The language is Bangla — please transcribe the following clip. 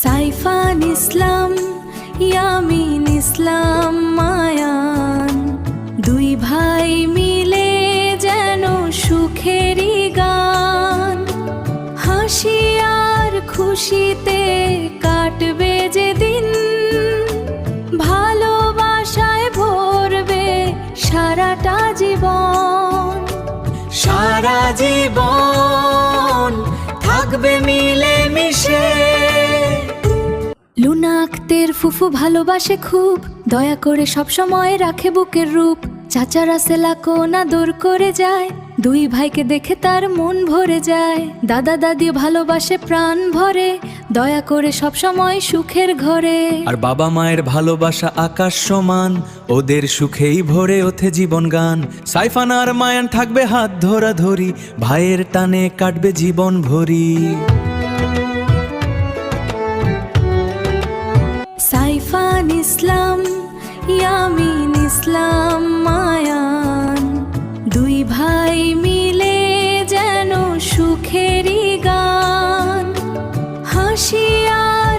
সাইফান ইসলাম, ইয়ামিন ইসলাম, মায়ান, দুই ভাই মিলে যেন সুখেরই গান। হাসি আর খুশিতে কাটবে যেদিন, ভালোবাসায় ভরবে সারাটা জীবন। সারা জীবন থাকবে মিলে মিশে। লুনা আক্তের ফুফু ভালোবাসে খুব, দয়া করে সব সময় রাখে বুকের রূপ। চাচা রাসেলা কোন আদর করে যায়, দুই ভাইকে দেখে তার মন ভরে যায়। দাদা দাদি ভালোবাসে প্রাণ ভরে, দয়া করে সব সময় সুখের ঘরে। আর বাবা মায়ের ভালোবাসা আকাশ সমান, ওদের সুখেই ভরে ওঠে জীবন গান। সাইফান আর মায়ান থাকবে হাত ধরা ধরি, ভাইয়ের টানে কাটবে জীবন ভরি।